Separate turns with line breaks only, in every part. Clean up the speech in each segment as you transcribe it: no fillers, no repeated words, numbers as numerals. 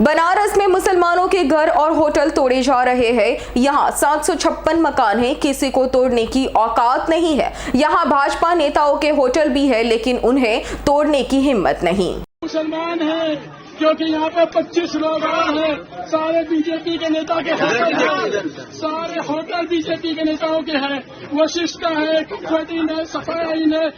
बनारस में मुसलमानों के घर और होटल तोड़े जा रहे हैं। यहाँ 756 मकान हैं, किसी को तोड़ने की औकात नहीं है। यहाँ भाजपा नेताओं के होटल भी है, लेकिन उन्हें तोड़ने की हिम्मत नहीं।
मुसलमान हैं क्योंकि यहाँ पे 25 लोग आए हैं, सारे बीजेपी के नेता के होटल हैं, सारे होटल बीजेपी के नेताओं के हैं। वशिष्ठ का है, खुफीन है, सफाइन है,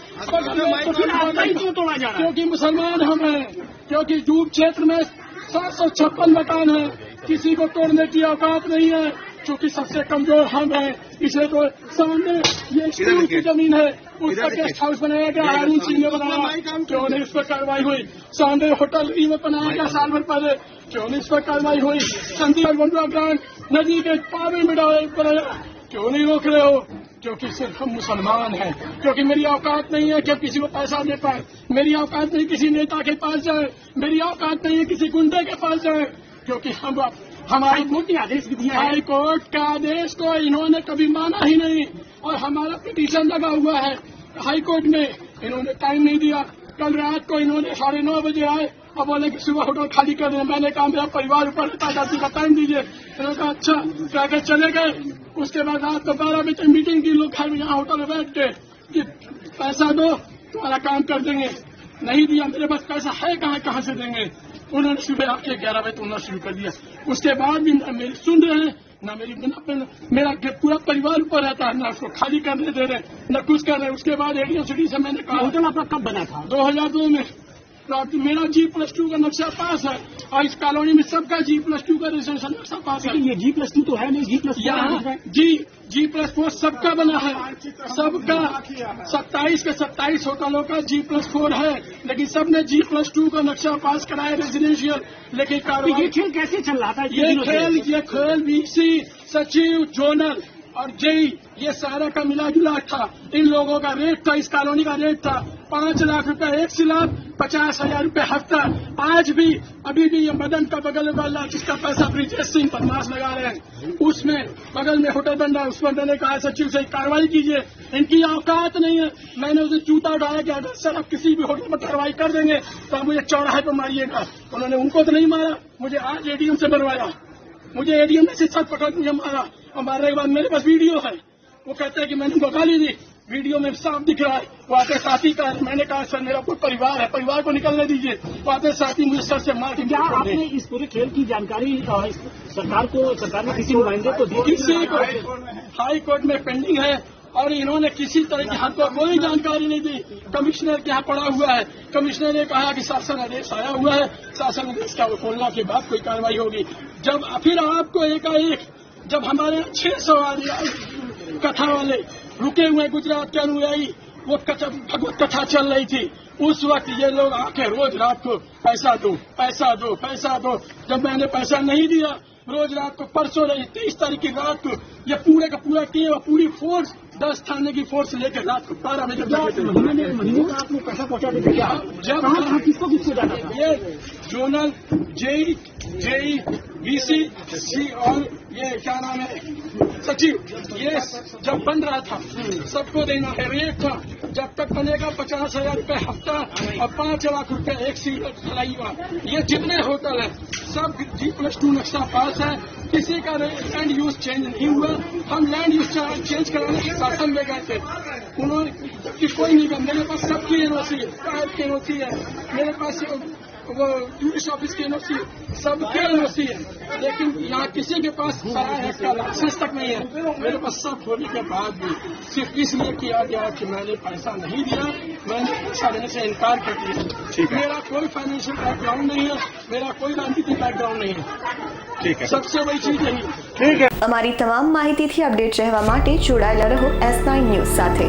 क्योंकि मुसलमान हम हैं, क्योंकि डूब क्षेत्र में 756 मकान है, किसी को तोड़ने की औकात नहीं है, क्योंकि सबसे कमजोर हम हैं। इसे तो सामने ये स्कूल की जमीन है, उस पर गेस्ट हाउस बनाया गया, हारून सिंह ने बनाया, क्यों नहीं इस पर कार्रवाई हुई। सामने होटल में बनाया गया साल भर पहले, क्यों नहीं इस पर कार्रवाई हुई। संदीप बंडुआ ग्रांड नदी के पावे में बनाया, क्यों नहीं रोक रहे हो। क्योंकि सिर्फ हम मुसलमान हैं, क्योंकि मेरी औकात नहीं है कि किसी को पैसा दे पाए, मेरी औकात नहीं किसी नेता के पास जाए, मेरी औकात नहीं है किसी गुंडे के पास जाए, क्योंकि हम हमारी कोर्ट ने आदेश भी दिया है। हाई कोर्ट का आदेश को इन्होंने कभी माना ही नहीं, और हमारा पिटीशन लगा हुआ है हाई कोर्ट में, इन्होंने टाइम नहीं दिया। कल रात को इन्होंने 9:30 बजे आए और बोले कि सुबह होटल खाली कर दें। मैंने कहा मेरा परिवार ऊपर रहता, जाति का टाइम दीजिए। इन्होंने कहा अच्छा, क्या के चले गए। उसके बाद रात को 12 बजे मीटिंग की, लोग घर यहाँ होटल में बैठ के कि पैसा दो तुम्हारा काम कर देंगे। नहीं दिया, मेरे पास पैसा है कहाँ से देंगे। उन्होंने सुबह आके 11 बजे तोड़ना शुरू कर दिया। उसके बाद भी मेरी सुन रहे हैं ना, मेरा पूरा परिवार ऊपर रहता है, ना उसको खाली करने दे रहे, न कुछ कर रहे। उसके बाद एडीएम सिटी से मैंने कहा, होटल आपका कब बना था? 2002 में। मेरा G+2 का नक्शा पास है, और इस कॉलोनी में सबका G+2 का रजिस्ट्रेशन नक्शा पास है। ये G+2 तो है नहीं, G+4 सबका बना है, सबका 27 के 27 होटलों का G+4 है, लेकिन सबने G+2 का नक्शा पास कराया रेजिडेंशियल। लेकिन
ये खेल कैसे चल रहा था?
ये खेल VC, सचिव, जोनल और जेई, ये सारा का मिला जुला था। इन लोगों का रेट था, इस कॉलोनी का रेट था 5 लाख रुपए एक सिलाब, 50,000 रुपए हफ्ता। आज भी अभी भी ये मदन का बगल वाला जिसका पैसा ब्रिजेश सिंह बदमाश लगा रहे हैं, उसमें बगल में होटल बन रहा है, उस पर मैंने कहा सचिव से कार्रवाई कीजिए, इनकी औकात नहीं है। मैंने उसे जूता उठाया कि अगर सर आप किसी भी होटल में कार्रवाई कर देंगे तो आप मुझे चौराहे पर मारिएगा। उन्होंने उनको तो नहीं मारा, मुझे आज एडीएम से बनवाया, मुझे एडीएम ने सिर्फ पकड़ मुझे मारा, और मारने के बाद मेरे पास वीडियो है। वो कहते हैं कि मैंने उनको गाली दी, वीडियो में साफ दिख रहा है। वो आते साथी का, मैंने कहा सर मेरा कोई परिवार है, परिवार को निकलने दीजिए। वो आते साथी मुझे सर से मार के।
क्या आपने इस पूरे खेल की जानकारी सरकार ने किसी नुमाइंदे को दी?
किसी को हाई कोर्ट में पेंडिंग है, और इन्होंने किसी तरह की हमको कोई जानकारी नहीं दी। कमिश्नर के यहाँ पड़ा हुआ है, कमिश्नर ने कहा कि शासन आदेश आया हुआ है, शासन आदेश का खोलने के बाद कोई कार्रवाई होगी। जब फिर आपको एकाएक जब हमारे 600 कथा वाले रुके हुए गुजरात के अनुयायी, वो भगवत कथा चल रही थी, उस वक्त ये लोग आके रोज रात को पैसा दो पैसा दो पैसा दो। जब मैंने पैसा नहीं दिया, रोज रात को, परसों 23 तारीख की रात को ये पूरे का पूरा किए, पूरी फोर्स 10 थाने की फोर्स लेकर रात को 12 बजे
महीने का आपने पैसा पहुंचा देते क्या?
जब
किसको किसको जाना था?
ये जोनल, जेई, VC और ये क्या नाम है सचिव, ये जब बन रहा था सबको देना है। रेट था जब तक बनेगा 50,000 रुपए हफ्ता और 5 लाख रुपए एक सीट चलाइएगा। ये जितने होटल है सब G+2 नक्शा पास है, किसी का लैंड यूज चेंज नहीं हुआ। हम लैंड यूज चेंज कराने के शासन में गए थे, उन्होंने कोई नहीं किया। मेरे पास सबकी एनओसी है, टाइप की एनओसी है, मेरे पास वो टूरिस्ट ऑफिस की एनओसी, सबके एनओसी है, लेकिन यहाँ किसी के पास का लाइसेंस तक नहीं है। मेरे पास सब होने के बाद भी सिर्फ इसलिए किया गया कि मैंने पैसा नहीं दिया, मैंने पैसा देने से इनकार कर दिया। मेरा कोई फाइनेंशियल बैकग्राउंड नहीं है, मेरा कोई राजनीतिक बैकग्राउंड नहीं है। ठीक है, सबसे बड़ी चीज यही।
ठीक है, અમારી તમામ માહિતીથી અપડેટ રહેવા માટે જોડાયેલા રહો S9 ન્યૂઝ સાથે।